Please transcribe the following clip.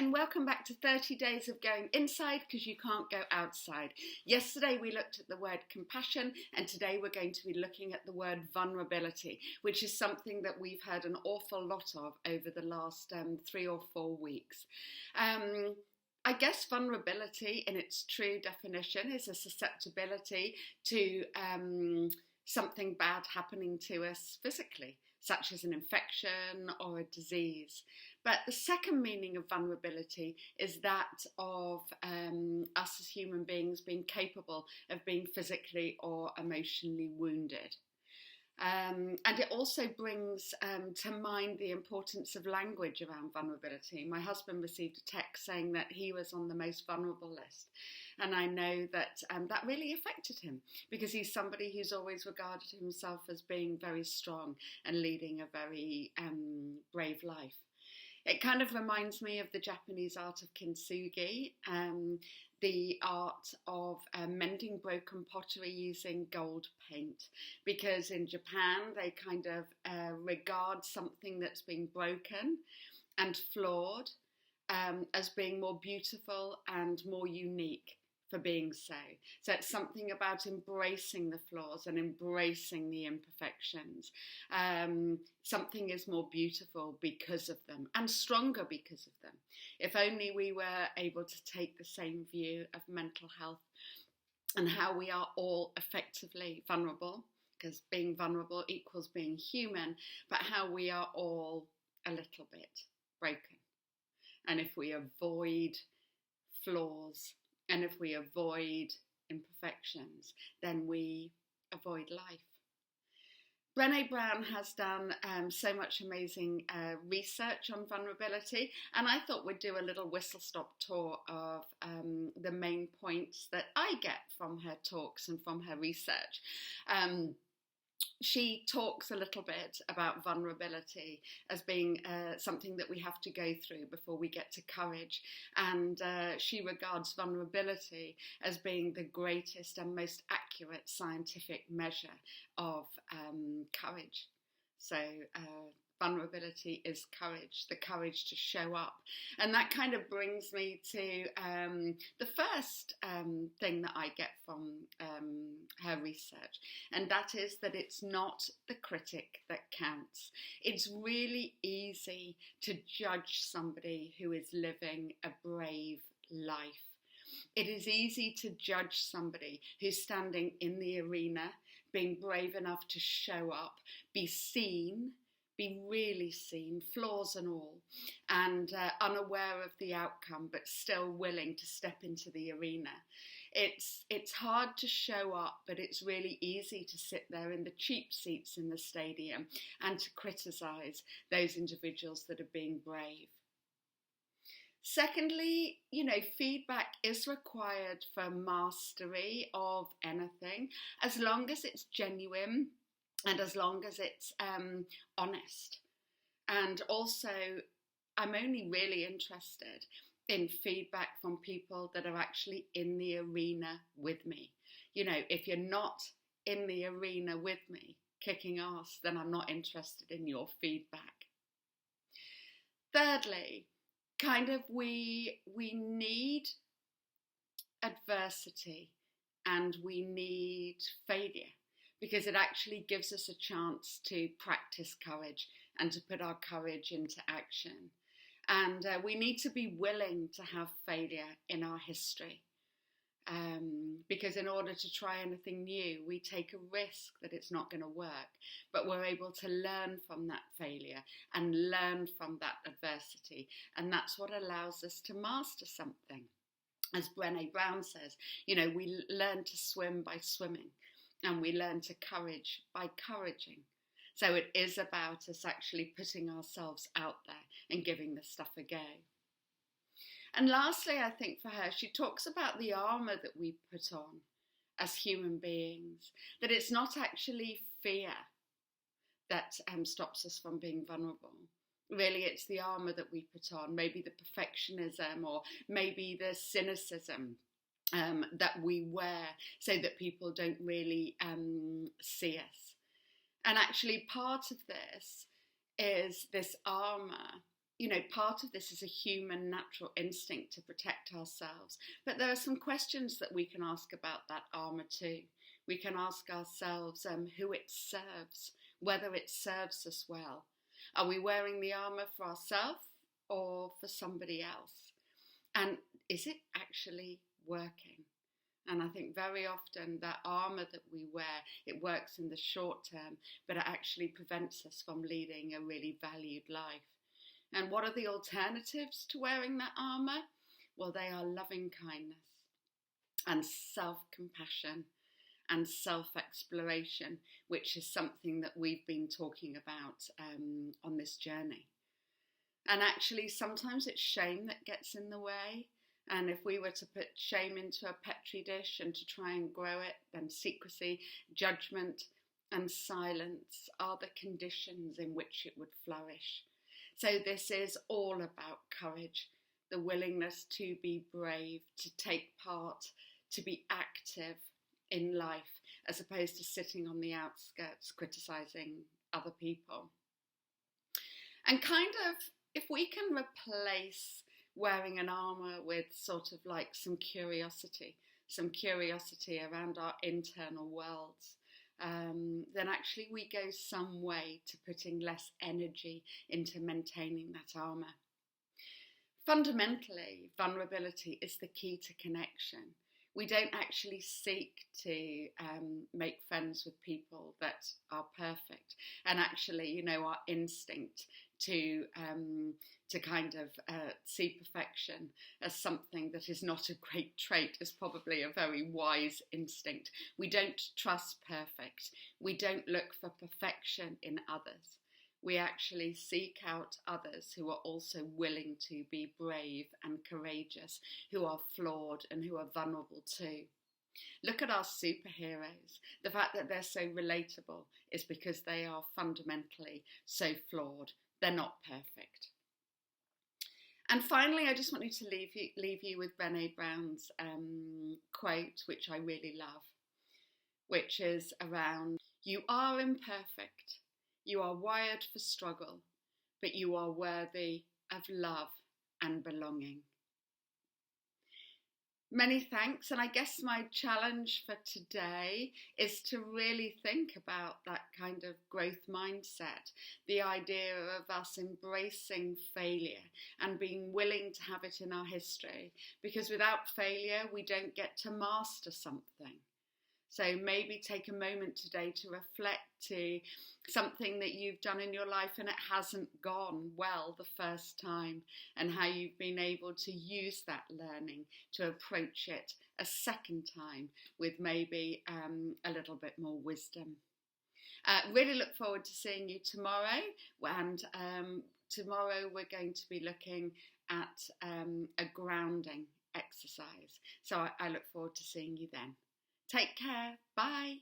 and welcome back to 30 Days of Going Inside because you can't go outside. Yesterday we looked at the word compassion, and today we're going to be looking at the word vulnerability, which is something that we've heard an awful lot of over the last 3 or 4 weeks. I guess vulnerability in its true definition is a susceptibility to something bad happening to us physically, such as an infection or a disease. But the second meaning of vulnerability is that of us as human beings being capable of being physically or emotionally wounded. And it also brings to mind the importance of language around vulnerability. My husband received a text saying that he was on the most vulnerable list. And I know that that really affected him because he's somebody who's always regarded himself as being very strong and leading a very brave life. It kind of reminds me of the Japanese art of kintsugi, the art of mending broken pottery using gold paint. Because in Japan, they kind of regard something that's been broken and flawed as being more beautiful and more unique for being so. So it's something about embracing the flaws and embracing the imperfections. Something is more beautiful because of them and stronger because of them. If only we were able to take the same view of mental health and how we are all effectively vulnerable, because being vulnerable equals being human, but how we are all a little bit broken. And if we avoid flaws, and if we avoid imperfections, then we avoid life. Brené Brown has done so much amazing research on vulnerability, and I thought we'd do a little whistle-stop tour of the main points that I get from her talks and from her research. She talks a little bit about vulnerability as being something that we have to go through before we get to courage. And she regards vulnerability as being the greatest and most accurate scientific measure of courage. So vulnerability is courage, the courage to show up. And that kind of brings me to the first thing that I get from her research, and that is that it's not the critic that counts. It's really easy to judge somebody who is living a brave life. It is easy to judge somebody who's standing in the arena, being brave enough to show up, be seen, be really seen, flaws and all, and unaware of the outcome, but still willing to step into the arena. It's hard to show up, but it's really easy to sit there in the cheap seats in the stadium and to criticise those individuals that are being brave. Secondly, feedback is required for mastery of anything, as long as it's genuine and as long as it's honest. And also, I'm only really interested in feedback from people that are actually in the arena with me. If you're not in the arena with me, kicking ass, then I'm not interested in your feedback. Thirdly, we need adversity and we need failure, because it actually gives us a chance to practice courage and to put our courage into action. And we need to be willing to have failure in our history. Because in order to try anything new, we take a risk that it's not going to work. But we're able to learn from that failure and learn from that adversity. And that's what allows us to master something. As Brené Brown says, we learn to swim by swimming. And we learn to courage by couraging. So it is about us actually putting ourselves out there and giving this stuff a go. And lastly, I think for her, she talks about the armour that we put on as human beings, that it's not actually fear that stops us from being vulnerable. Really, it's the armour that we put on, maybe the perfectionism or maybe the cynicism that we wear so that people don't really see us. And actually part of this is this armour part of this is a human natural instinct to protect ourselves. But there are some questions that we can ask about that armour too. We can ask ourselves who it serves, whether it serves us well. Are we wearing the armour for ourselves or for somebody else? And is it actually working? And I think very often that armour that we wear, it works in the short term, but it actually prevents us from leading a really valued life. And what are the alternatives to wearing that armour? Well, they are loving kindness and self-compassion and self-exploration, which is something that we've been talking about on this journey. And actually, sometimes it's shame that gets in the way. And if we were to put shame into a petri dish and to try and grow it, then secrecy, judgment, and silence are the conditions in which it would flourish. So this is all about courage, the willingness to be brave, to take part, to be active in life, as opposed to sitting on the outskirts criticising other people. And kind of, if we can replace wearing an armour with sort of like some curiosity around our internal worlds, then actually we go some way to putting less energy into maintaining that armour. Fundamentally, vulnerability is the key to connection. We don't actually seek to make friends with people that are perfect. And actually, our instinct to kind of see perfection as something that is not a great trait is probably a very wise instinct. We don't trust perfect. We don't look for perfection in others. We actually seek out others who are also willing to be brave and courageous, who are flawed and who are vulnerable too. Look at our superheroes. The fact that they're so relatable is because they are fundamentally so flawed. They're not perfect. And finally, I just wanted to leave you with Brené Brown's quote, which I really love, which is around, "You are imperfect. You are wired for struggle, but you are worthy of love and belonging." Many thanks, and I guess my challenge for today is to really think about that kind of growth mindset, the idea of us embracing failure and being willing to have it in our history, because without failure we don't get to master something. So maybe take a moment today to reflect to something that you've done in your life and it hasn't gone well the first time, and how you've been able to use that learning to approach it a second time with maybe a little bit more wisdom. Really look forward to seeing you tomorrow, and tomorrow we're going to be looking at a grounding exercise. So I look forward to seeing you then. Take care. Bye.